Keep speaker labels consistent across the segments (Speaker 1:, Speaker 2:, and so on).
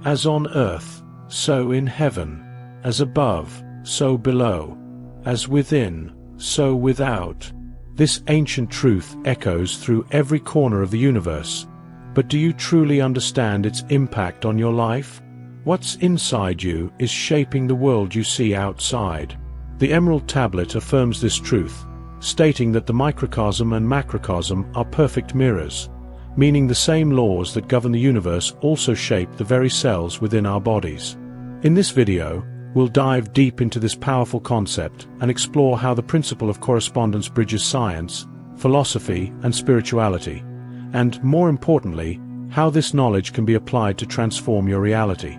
Speaker 1: As on earth, so in heaven. As above, so below. As within, so without. This ancient truth echoes through every corner of the universe. But do you truly understand its impact on your life? What's inside you is shaping the world you see outside. The Emerald Tablet affirms this truth, stating that the microcosm and macrocosm are perfect mirrors, meaning the same laws that govern the universe also shape the very cells within our bodies. In this video, we'll dive deep into this powerful concept and explore how the principle of correspondence bridges science, philosophy, and spirituality, and, more importantly, how this knowledge can be applied to transform your reality.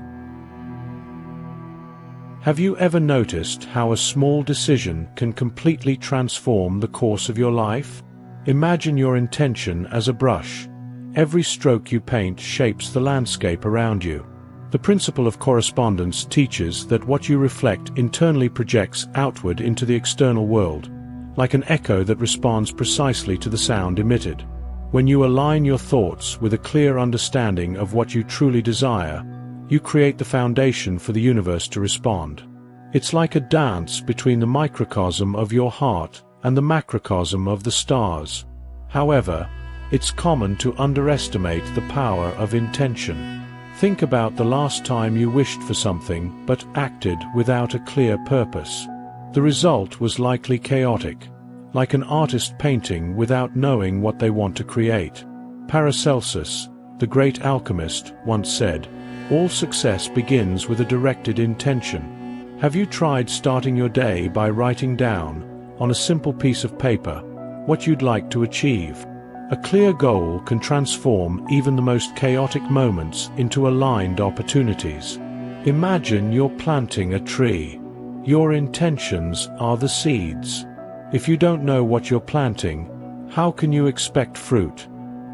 Speaker 1: Have you ever noticed how a small decision can completely transform the course of your life? Imagine your intention as a brush. Every stroke you paint shapes the landscape around you. The principle of correspondence teaches that what you reflect internally projects outward into the external world, like an echo that responds precisely to the sound emitted. When you align your thoughts with a clear understanding of what you truly desire, you create the foundation for the universe to respond. It's like a dance between the microcosm of your heart and the macrocosm of the stars. However, it's common to underestimate the power of intention. Think about the last time you wished for something but acted without a clear purpose. The result was likely chaotic, like an artist painting without knowing what they want to create. Paracelsus, the great alchemist, once said, "All success begins with a directed intention." Have you tried starting your day by writing down, on a simple piece of paper, what you'd like to achieve? A clear goal can transform even the most chaotic moments into aligned opportunities. Imagine you're planting a tree. Your intentions are the seeds. If you don't know what you're planting, how can you expect fruit?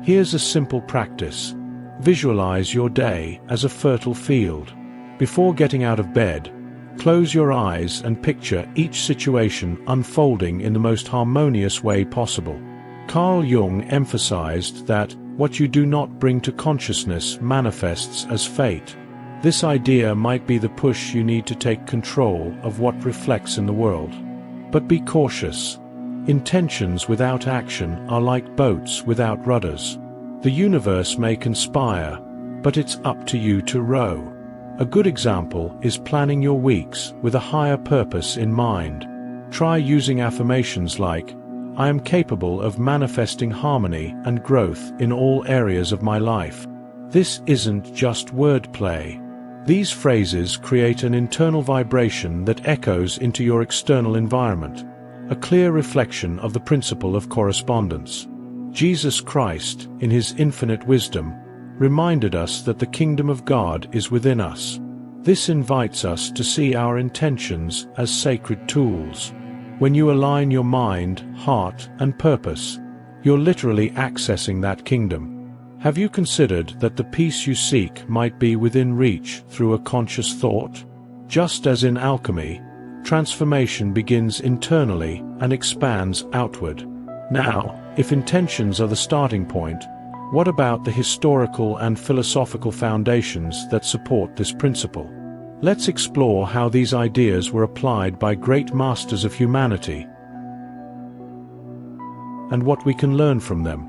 Speaker 1: Here's a simple practice. Visualize your day as a fertile field. Before getting out of bed, close your eyes and picture each situation unfolding in the most harmonious way possible. Carl Jung emphasized that what you do not bring to consciousness manifests as fate. This idea might be the push you need to take control of what reflects in the world. But be cautious. Intentions without action are like boats without rudders. The universe may conspire, but it's up to you to row. A good example is planning your weeks with a higher purpose in mind. Try using affirmations like, "I am capable of manifesting harmony and growth in all areas of my life." This isn't just wordplay. These phrases create an internal vibration that echoes into your external environment, a clear reflection of the principle of correspondence. Jesus Christ, in his infinite wisdom, reminded us that the kingdom of God is within us. This invites us to see our intentions as sacred tools. When you align your mind, heart, and purpose, you're literally accessing that kingdom. Have you considered that the peace you seek might be within reach through a conscious thought? Just as in alchemy, transformation begins internally and expands outward. Now, if intentions are the starting point, what about the historical and philosophical foundations that support this principle? Let's explore how these ideas were applied by great masters of humanity and what we can learn from them.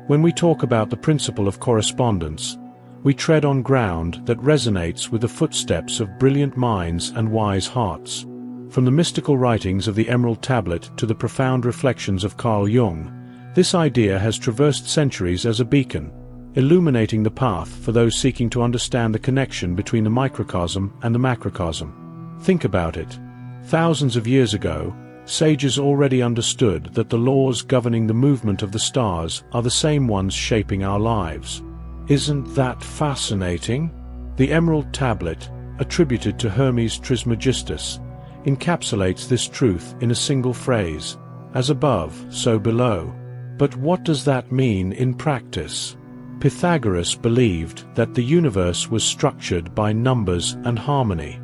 Speaker 1: When we talk about the principle of correspondence, we tread on ground that resonates with the footsteps of brilliant minds and wise hearts. From the mystical writings of the Emerald Tablet to the profound reflections of Carl Jung, this idea has traversed centuries as a beacon, illuminating the path for those seeking to understand the connection between the microcosm and the macrocosm. Think about it. Thousands of years ago, sages already understood that the laws governing the movement of the stars are the same ones shaping our lives. Isn't that fascinating? The Emerald Tablet, attributed to Hermes Trismegistus, encapsulates this truth in a single phrase, "As above, so below." But what does that mean in practice? Pythagoras believed that the universe was structured by numbers and harmony.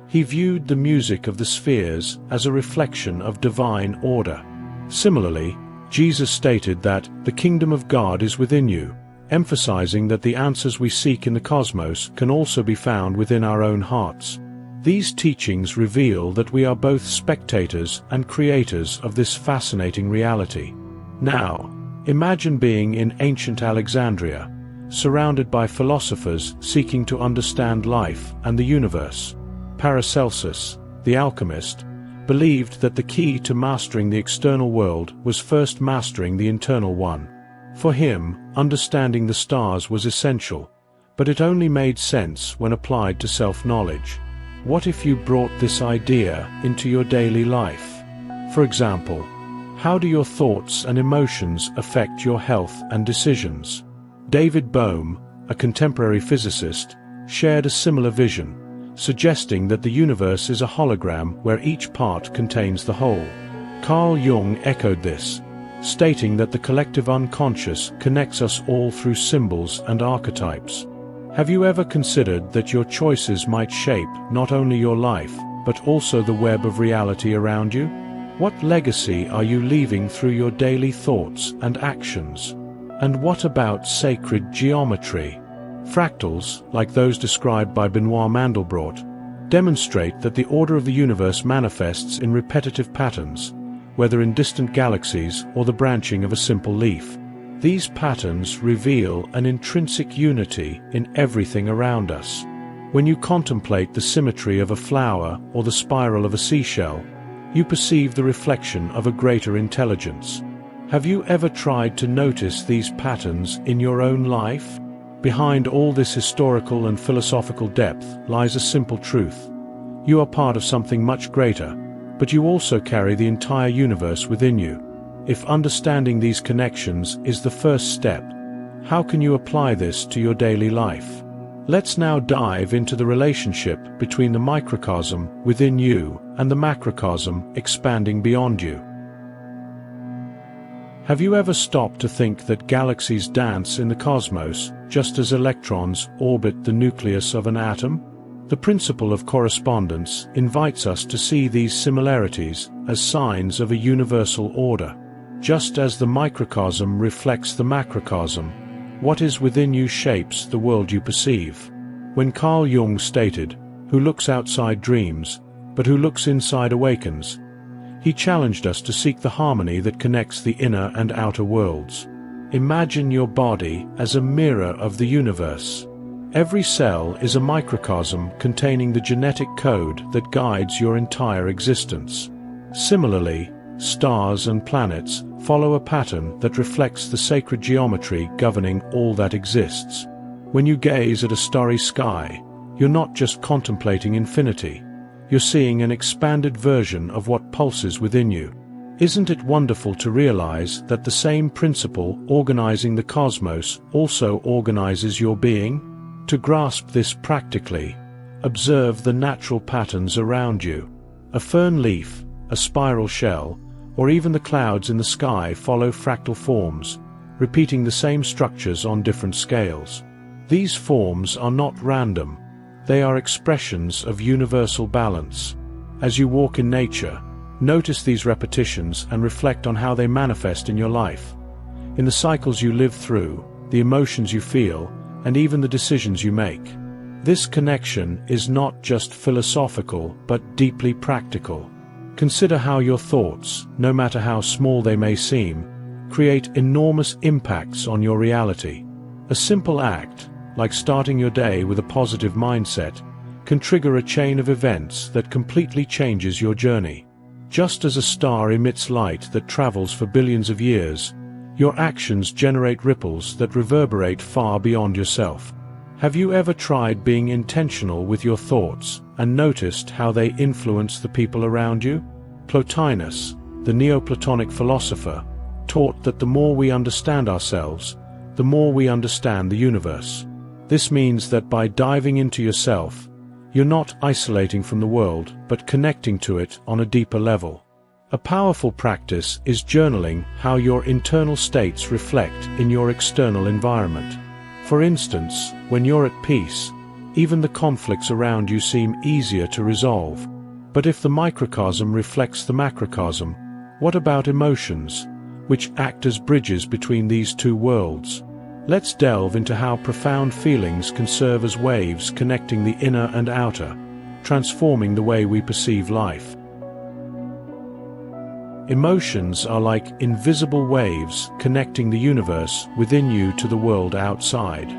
Speaker 1: He viewed the music of the spheres as a reflection of divine order. Similarly, Jesus stated that the kingdom of God is within you, emphasizing that the answers we seek in the cosmos can also be found within our own hearts. These teachings reveal that we are both spectators and creators of this fascinating reality. Now, imagine being in ancient Alexandria, surrounded by philosophers seeking to understand life and the universe. Paracelsus, the alchemist, believed that the key to mastering the external world was first mastering the internal one. For him, understanding the stars was essential, but it only made sense when applied to self-knowledge. What if you brought this idea into your daily life? For example, how do your thoughts and emotions affect your health and decisions? David Bohm, a contemporary physicist, shared a similar vision, suggesting that the universe is a hologram where each part contains the whole. Carl Jung echoed this, stating that the collective unconscious connects us all through symbols and archetypes. Have you ever considered that your choices might shape not only your life, but also the web of reality around you? What legacy are you leaving through your daily thoughts and actions? And what about sacred geometry? Fractals, like those described by Benoit Mandelbrot, demonstrate that the order of the universe manifests in repetitive patterns, whether in distant galaxies or the branching of a simple leaf. These patterns reveal an intrinsic unity in everything around us. When you contemplate the symmetry of a flower or the spiral of a seashell, you perceive the reflection of a greater intelligence. Have you ever tried to notice these patterns in your own life? Behind all this historical and philosophical depth lies a simple truth. You are part of something much greater, but you also carry the entire universe within you. If understanding these connections is the first step, how can you apply this to your daily life? Let's now dive into the relationship between the microcosm within you and the macrocosm expanding beyond you. Have you ever stopped to think that galaxies dance in the cosmos just as electrons orbit the nucleus of an atom? The principle of correspondence invites us to see these similarities as signs of a universal order. Just as the microcosm reflects the macrocosm, what is within you shapes the world you perceive. When Carl Jung stated, "Who looks outside dreams, but who looks inside awakens," he challenged us to seek the harmony that connects the inner and outer worlds. Imagine your body as a mirror of the universe. Every cell is a microcosm containing the genetic code that guides your entire existence. Similarly, stars and planets follow a pattern that reflects the sacred geometry governing all that exists. When you gaze at a starry sky, you're not just contemplating infinity. You're seeing an expanded version of what pulses within you. Isn't it wonderful to realize that the same principle organizing the cosmos also organizes your being? To grasp this practically, observe the natural patterns around you. A fern leaf, a spiral shell, or even the clouds in the sky follow fractal forms, repeating the same structures on different scales. These forms are not random. They are expressions of universal balance. As you walk in nature, notice these repetitions and reflect on how they manifest in your life. In the cycles you live through, the emotions you feel, and even the decisions you make. This connection is not just philosophical but deeply practical. Consider how your thoughts, no matter how small they may seem, create enormous impacts on your reality. A simple act, like starting your day with a positive mindset, can trigger a chain of events that completely changes your journey. Just as a star emits light that travels for billions of years, your actions generate ripples that reverberate far beyond yourself. Have you ever tried being intentional with your thoughts and noticed how they influence the people around you? Plotinus, the Neoplatonic philosopher, taught that the more we understand ourselves, the more we understand the universe. This means that by diving into yourself, you're not isolating from the world, but connecting to it on a deeper level. A powerful practice is journaling how your internal states reflect in your external environment. For instance, when you're at peace, even the conflicts around you seem easier to resolve. But if the microcosm reflects the macrocosm, what about emotions, which act as bridges between these two worlds? Let's delve into how profound feelings can serve as waves connecting the inner and outer, transforming the way we perceive life. Emotions are like invisible waves connecting the universe within you to the world outside.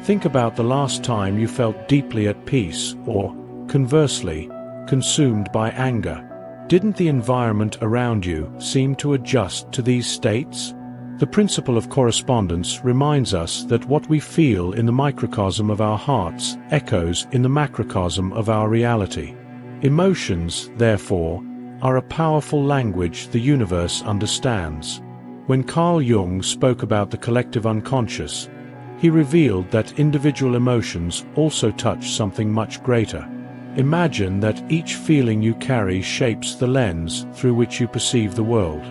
Speaker 1: Think about the last time you felt deeply at peace or, conversely, consumed by anger. Didn't the environment around you seem to adjust to these states? The principle of correspondence reminds us that what we feel in the microcosm of our hearts echoes in the macrocosm of our reality. Emotions, therefore, are a powerful language the universe understands. When Carl Jung spoke about the collective unconscious, he revealed that individual emotions also touch something much greater. Imagine that each feeling you carry shapes the lens through which you perceive the world.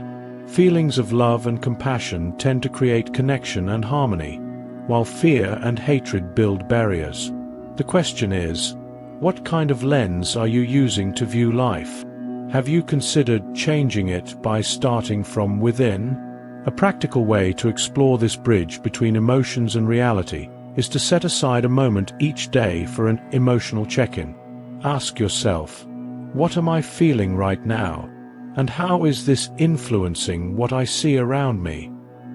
Speaker 1: Feelings of love and compassion tend to create connection and harmony, while fear and hatred build barriers. The question is, what kind of lens are you using to view life? Have you considered changing it by starting from within? A practical way to explore this bridge between emotions and reality is to set aside a moment each day for an emotional check-in. Ask yourself, what am I feeling right now? And how is this influencing what I see around me?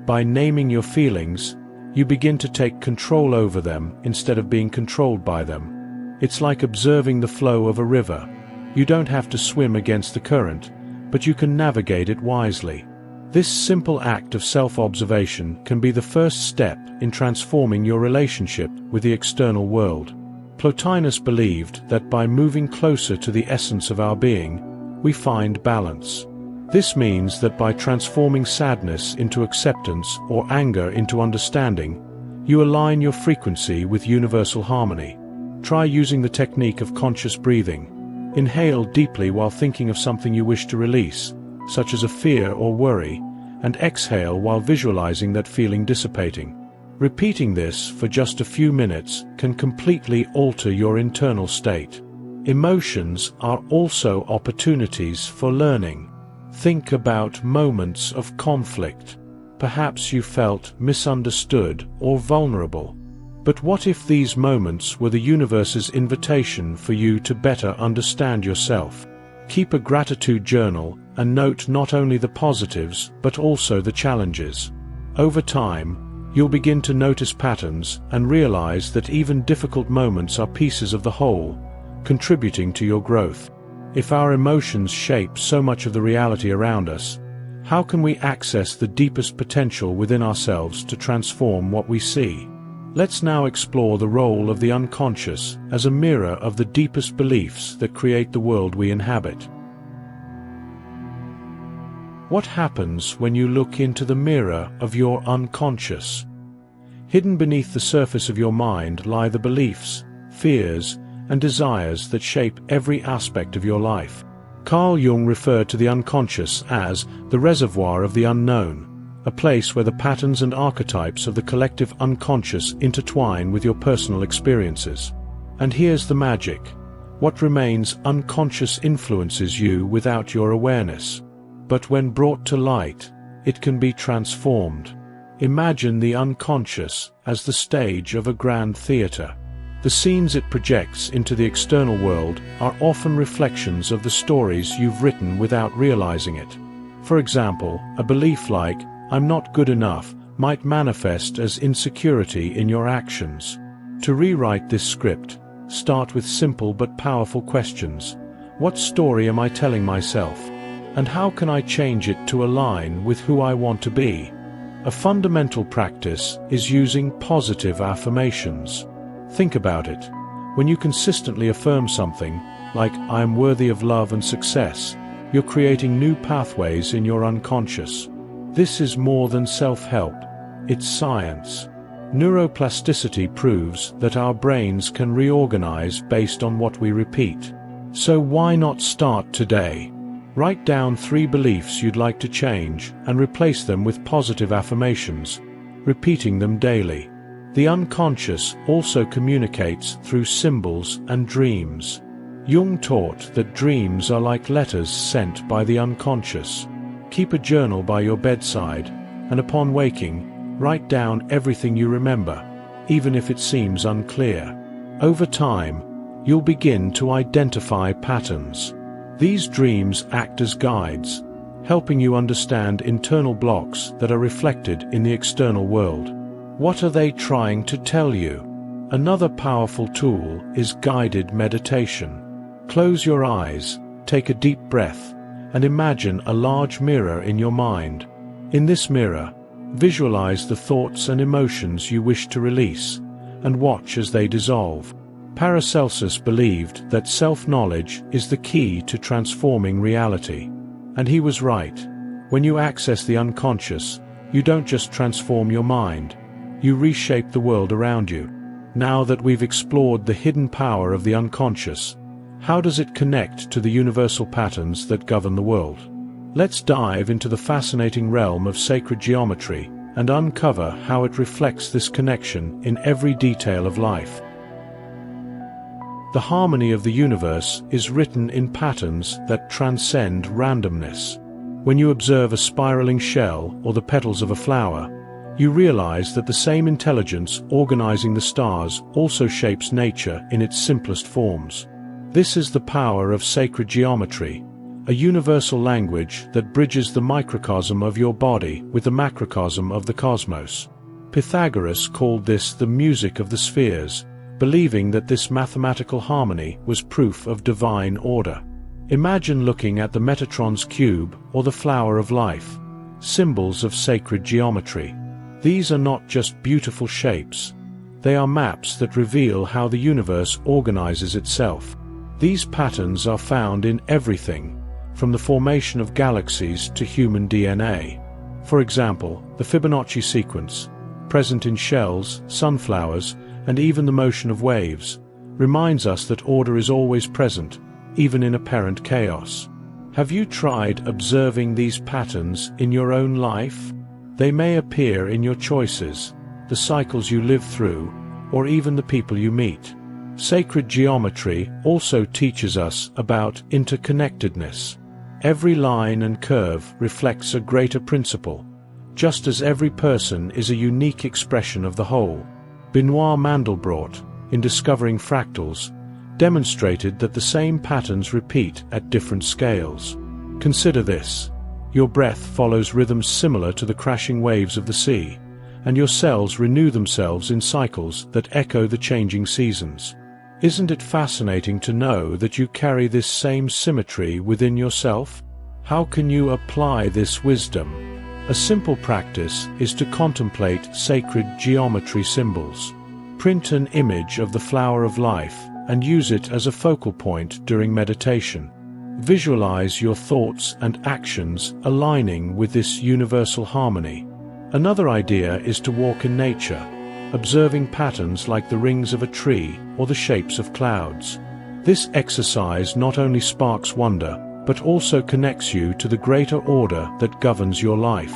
Speaker 1: By naming your feelings, you begin to take control over them instead of being controlled by them. It's like observing the flow of a river. You don't have to swim against the current, but you can navigate it wisely. This simple act of self-observation can be the first step in transforming your relationship with the external world. Plotinus believed that by moving closer to the essence of our being, we find balance. This means that by transforming sadness into acceptance or anger into understanding, you align your frequency with universal harmony. Try using the technique of conscious breathing. Inhale deeply while thinking of something you wish to release, such as a fear or worry, and exhale while visualizing that feeling dissipating. Repeating this for just a few minutes can completely alter your internal state. Emotions are also opportunities for learning. Think about moments of conflict. Perhaps you felt misunderstood or vulnerable. But what if these moments were the universe's invitation for you to better understand yourself? Keep a gratitude journal and note not only the positives but also the challenges. Over time, you'll begin to notice patterns and realize that even difficult moments are pieces of the whole, contributing to your growth. If our emotions shape so much of the reality around us, how can we access the deepest potential within ourselves to transform what we see? Let's now explore the role of the unconscious as a mirror of the deepest beliefs that create the world we inhabit. What happens when you look into the mirror of your unconscious? Hidden beneath the surface of your mind lie the beliefs, fears, and desires that shape every aspect of your life. Carl Jung referred to the unconscious as the reservoir of the unknown, a place where the patterns and archetypes of the collective unconscious intertwine with your personal experiences. And here's the magic. What remains unconscious influences you without your awareness. But when brought to light, it can be transformed. Imagine the unconscious as the stage of a grand theater. The scenes it projects into the external world are often reflections of the stories you've written without realizing it. For example, a belief like, "I'm not good enough," might manifest as insecurity in your actions. To rewrite this script, start with simple but powerful questions. What story am I telling myself? And how can I change it to align with who I want to be? A fundamental practice is using positive affirmations. Think about it. When you consistently affirm something, like "I am worthy of love and success," you're creating new pathways in your unconscious. This is more than self-help, it's science. Neuroplasticity proves that our brains can reorganize based on what we repeat. So why not start today? Write down 3 beliefs you'd like to change and replace them with positive affirmations, repeating them daily. The unconscious also communicates through symbols and dreams. Jung taught that dreams are like letters sent by the unconscious. Keep a journal by your bedside, and upon waking, Write down everything you remember, even if it seems unclear. Over time, you'll begin to identify patterns. These dreams act as guides, helping you understand internal blocks that are reflected in the external world. What are they trying to tell you? Another powerful tool is guided meditation. Close your eyes, take a deep breath, and imagine a large mirror in your mind. In this mirror, visualize the thoughts and emotions you wish to release, and watch as they dissolve. Paracelsus believed that self-knowledge is the key to transforming reality. And he was right. When you access the unconscious, you don't just transform your mind, you reshape the world around you. Now that we've explored the hidden power of the unconscious, how does it connect to the universal patterns that govern the world? Let's dive into the fascinating realm of sacred geometry and uncover how it reflects this connection in every detail of life. The harmony of the universe is written in patterns that transcend randomness. When you observe a spiraling shell or the petals of a flower, you realize that the same intelligence organizing the stars also shapes nature in its simplest forms. This is the power of sacred geometry, a universal language that bridges the microcosm of your body with the macrocosm of the cosmos. Pythagoras called this the music of the spheres, believing that this mathematical harmony was proof of divine order. Imagine looking at the Metatron's cube or the flower of life, symbols of sacred geometry. These are not just beautiful shapes, they are maps that reveal how the universe organizes itself. These patterns are found in everything, from the formation of galaxies to human DNA. For example, the Fibonacci sequence, present in shells, sunflowers, and even the motion of waves, reminds us that order is always present, even in apparent chaos. Have you tried observing these patterns in your own life? They may appear in your choices, the cycles you live through, or even the people you meet. Sacred geometry also teaches us about interconnectedness. Every line and curve reflects a greater principle, just as every person is a unique expression of the whole. Benoit Mandelbrot, in discovering fractals, demonstrated that the same patterns repeat at different scales. Consider this. Your breath follows rhythms similar to the crashing waves of the sea, and your cells renew themselves in cycles that echo the changing seasons. Isn't it fascinating to know that you carry this same symmetry within yourself? How can you apply this wisdom? A simple practice is to contemplate sacred geometry symbols. Print an image of the flower of life and use it as a focal point during meditation. Visualize your thoughts and actions aligning with this universal harmony. Another idea is to walk in nature, observing patterns like the rings of a tree or the shapes of clouds. This exercise not only sparks wonder, but also connects you to the greater order that governs your life.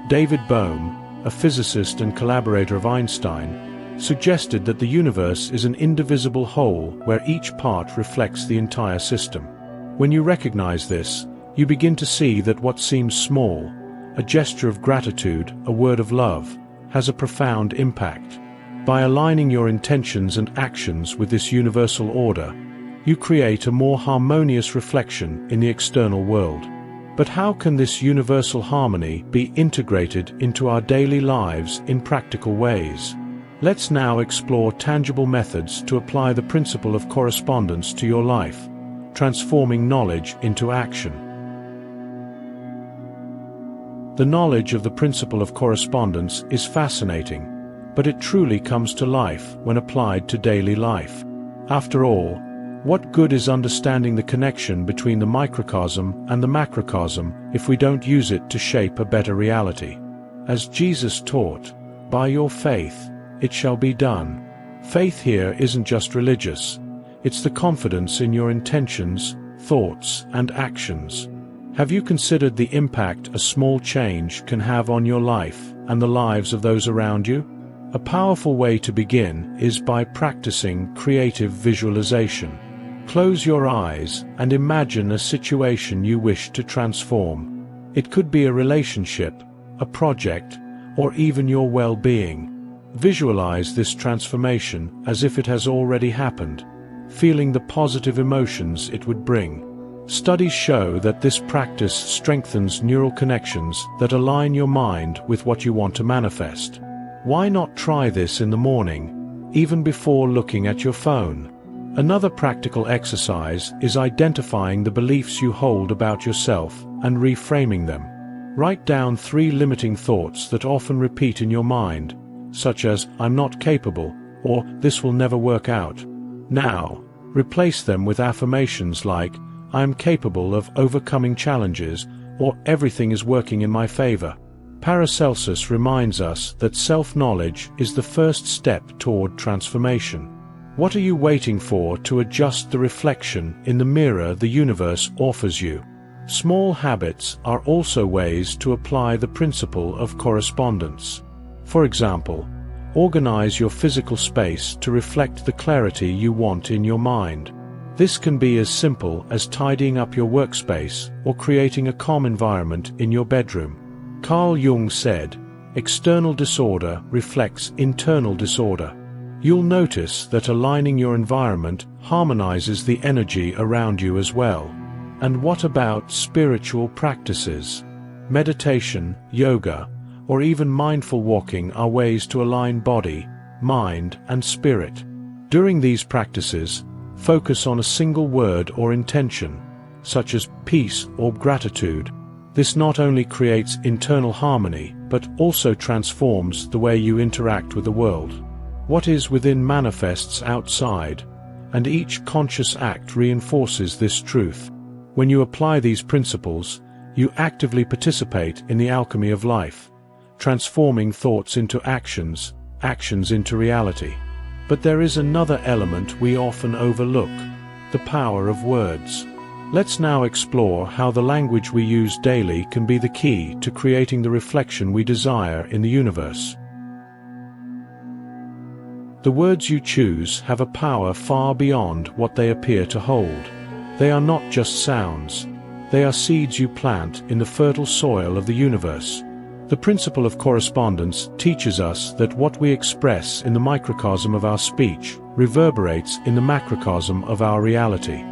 Speaker 1: David Bohm, a physicist and collaborator of Einstein, suggested that the universe is an indivisible whole where each part reflects the entire system. When you recognize this, you begin to see that what seems small, a gesture of gratitude, a word of love, has a profound impact. By aligning your intentions and actions with this universal order, you create a more harmonious reflection in the external world. But how can this universal harmony be integrated into our daily lives in practical ways? Let's now explore tangible methods to apply the principle of correspondence to your life, transforming knowledge into action. The knowledge of the principle of correspondence is fascinating, but it truly comes to life when applied to daily life. After all, what good is understanding the connection between the microcosm and the macrocosm if we don't use it to shape a better reality? As Jesus taught, "By your faith, it shall be done." Faith here isn't just religious, it's the confidence in your intentions, thoughts, and actions. Have you considered the impact a small change can have on your life and the lives of those around you? A powerful way to begin is by practicing creative visualization. Close your eyes and imagine a situation you wish to transform. It could be a relationship, a project, or even your well-being. Visualize this transformation as if it has already happened, feeling the positive emotions it would bring. Studies show that this practice strengthens neural connections that align your mind with what you want to manifest. Why not try this in the morning, even before looking at your phone? Another practical exercise is identifying the beliefs you hold about yourself and reframing them. Write down 3 limiting thoughts that often repeat in your mind, such as, "I'm not capable," or "this will never work out." Now, replace them with affirmations like, "I am capable of overcoming challenges," or "everything is working in my favor." Paracelsus reminds us that self-knowledge is the first step toward transformation. What are you waiting for to adjust the reflection in the mirror the universe offers you? Small habits are also ways to apply the principle of correspondence. For example, organize your physical space to reflect the clarity you want in your mind. This can be as simple as tidying up your workspace or creating a calm environment in your bedroom. Carl Jung said, "External disorder reflects internal disorder." You'll notice that aligning your environment harmonizes the energy around you as well. And what about spiritual practices? Meditation, yoga, or even mindful walking are ways to align body, mind, and spirit. During these practices, focus on a single word or intention, such as peace or gratitude. This not only creates internal harmony, but also transforms the way you interact with the world. What is within manifests outside, and each conscious act reinforces this truth. When you apply these principles, you actively participate in the alchemy of life, transforming thoughts into actions, actions into reality. But there is another element we often overlook: the power of words. Let's now explore how the language we use daily can be the key to creating the reflection we desire in the universe. The words you choose have a power far beyond what they appear to hold. They are not just sounds. They are seeds you plant in the fertile soil of the universe. The principle of correspondence teaches us that what we express in the microcosm of our speech reverberates in the macrocosm of our reality.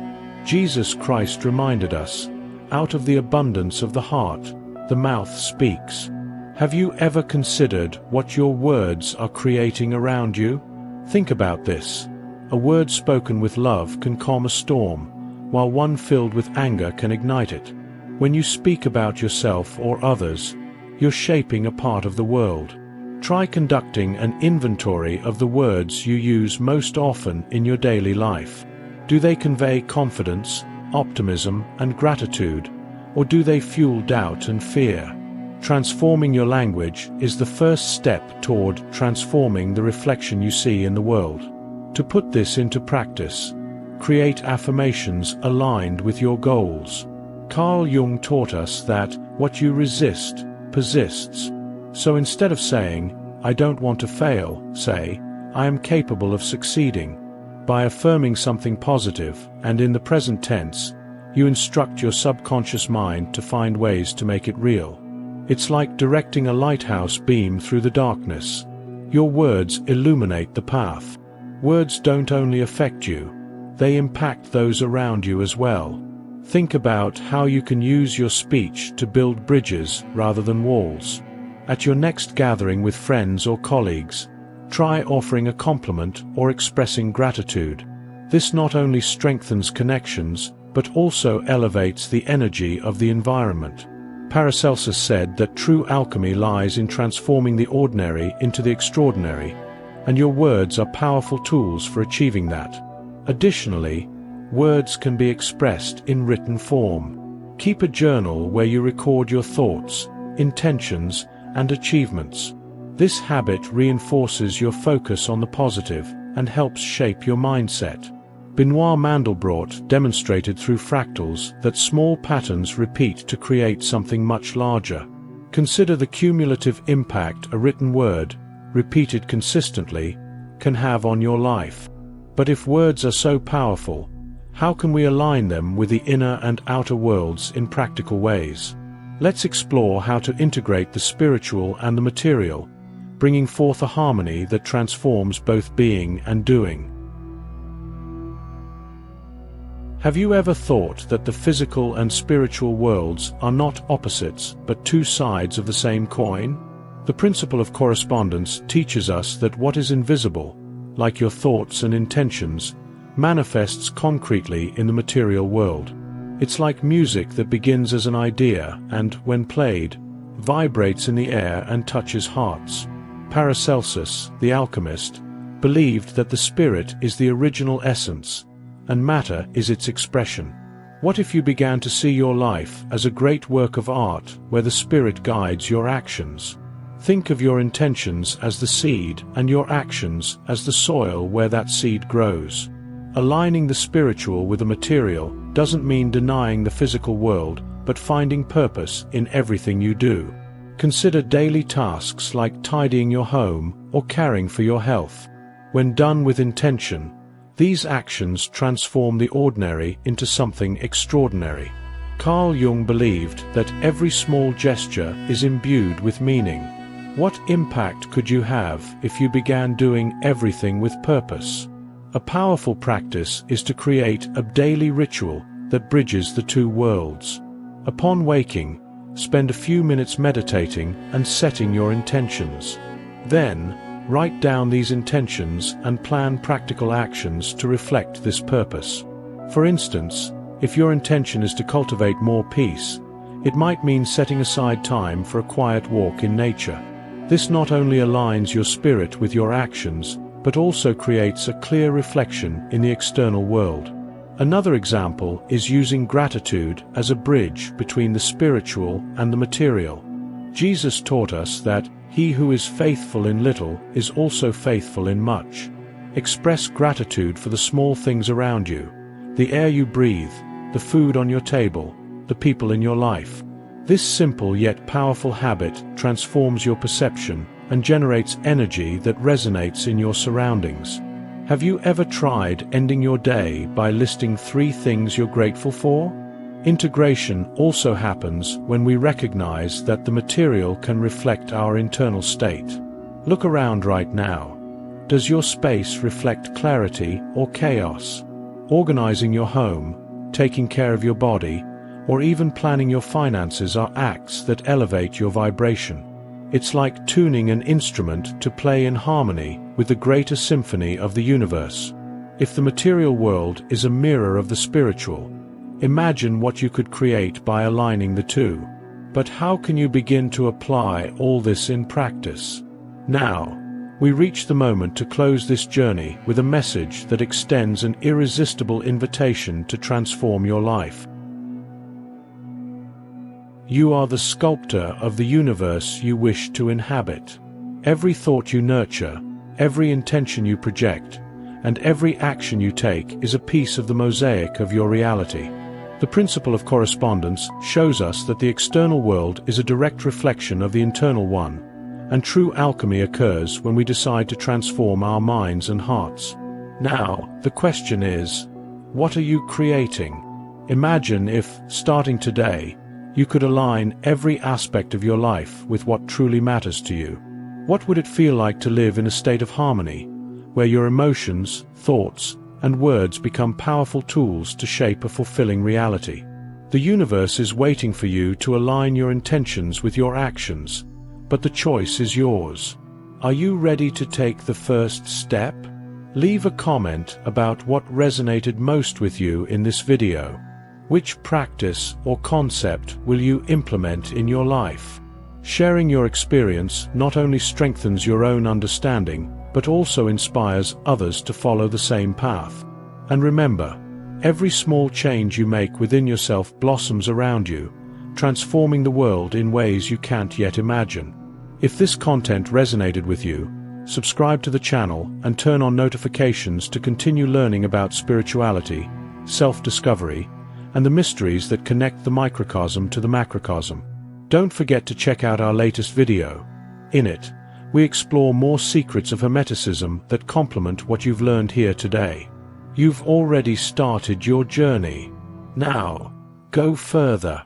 Speaker 1: Jesus Christ reminded us, "Out of the abundance of the heart, the mouth speaks." Have you ever considered what your words are creating around you? Think about this. A word spoken with love can calm a storm, while one filled with anger can ignite it. When you speak about yourself or others, you're shaping a part of the world. Try conducting an inventory of the words you use most often in your daily life. Do they convey confidence, optimism, and gratitude, or do they fuel doubt and fear? Transforming your language is the first step toward transforming the reflection you see in the world. To put this into practice, create affirmations aligned with your goals. Carl Jung taught us that what you resist persists. So instead of saying, "I don't want to fail," say, "I am capable of succeeding." By affirming something positive, and in the present tense, you instruct your subconscious mind to find ways to make it real. It's like directing a lighthouse beam through the darkness. Your words illuminate the path. Words don't only affect you, they impact those around you as well. Think about how you can use your speech to build bridges rather than walls. At your next gathering with friends or colleagues, try offering a compliment or expressing gratitude. This not only strengthens connections, but also elevates the energy of the environment. Paracelsus said that true alchemy lies in transforming the ordinary into the extraordinary, and your words are powerful tools for achieving that. Additionally, words can be expressed in written form. Keep a journal where you record your thoughts, intentions, and achievements. This habit reinforces your focus on the positive and helps shape your mindset. Benoit Mandelbrot demonstrated through fractals that small patterns repeat to create something much larger. Consider the cumulative impact a written word, repeated consistently, can have on your life. But if words are so powerful, how can we align them with the inner and outer worlds in practical ways? Let's explore how to integrate the spiritual and the material, bringing forth a harmony that transforms both being and doing. Have you ever thought that the physical and spiritual worlds are not opposites but two sides of the same coin? The principle of correspondence teaches us that what is invisible, like your thoughts and intentions, manifests concretely in the material world. It's like music that begins as an idea and, when played, vibrates in the air and touches hearts. Paracelsus, the alchemist, believed that the spirit is the original essence, and matter is its expression. What if you began to see your life as a great work of art where the spirit guides your actions? Think of your intentions as the seed and your actions as the soil where that seed grows. Aligning the spiritual with the material doesn't mean denying the physical world, but finding purpose in everything you do. Consider daily tasks like tidying your home or caring for your health. When done with intention, these actions transform the ordinary into something extraordinary. Carl Jung believed that every small gesture is imbued with meaning. What impact could you have if you began doing everything with purpose? A powerful practice is to create a daily ritual that bridges the two worlds. Upon waking, spend a few minutes meditating and setting your intentions. Then, write down these intentions and plan practical actions to reflect this purpose. For instance, if your intention is to cultivate more peace, it might mean setting aside time for a quiet walk in nature. This not only aligns your spirit with your actions, but also creates a clear reflection in the external world. Another example is using gratitude as a bridge between the spiritual and the material. Jesus taught us that he who is faithful in little is also faithful in much. Express gratitude for the small things around you, the air you breathe, the food on your table, the people in your life. This simple yet powerful habit transforms your perception and generates energy that resonates in your surroundings. Have you ever tried ending your day by listing 3 things you're grateful for? Integration also happens when we recognize that the material can reflect our internal state. Look around right now. Does your space reflect clarity or chaos? Organizing your home, taking care of your body, or even planning your finances are acts that elevate your vibration. It's like tuning an instrument to play in harmony with the greater symphony of the universe. If the material world is a mirror of the spiritual, imagine what you could create by aligning the two. But how can you begin to apply all this in practice? Now, we reach the moment to close this journey with a message that extends an irresistible invitation to transform your life. You are the sculptor of the universe you wish to inhabit. Every thought you nurture, every intention you project, and every action you take is a piece of the mosaic of your reality. The principle of correspondence shows us that the external world is a direct reflection of the internal one, and true alchemy occurs when we decide to transform our minds and hearts. Now, the question is, what are you creating? Imagine if, starting today, you could align every aspect of your life with what truly matters to you. What would it feel like to live in a state of harmony, where your emotions, thoughts, and words become powerful tools to shape a fulfilling reality? The universe is waiting for you to align your intentions with your actions, but the choice is yours. Are you ready to take the first step? Leave a comment about what resonated most with you in this video. Which practice or concept will you implement in your life? Sharing your experience not only strengthens your own understanding, but also inspires others to follow the same path. And remember, every small change you make within yourself blossoms around you, transforming the world in ways you can't yet imagine. If this content resonated with you, subscribe to the channel and turn on notifications to continue learning about spirituality, self-discovery, and the mysteries that connect the microcosm to the macrocosm. Don't forget to check out our latest video. In it, we explore more secrets of Hermeticism that complement what you've learned here today. You've already started your journey. Now, go further.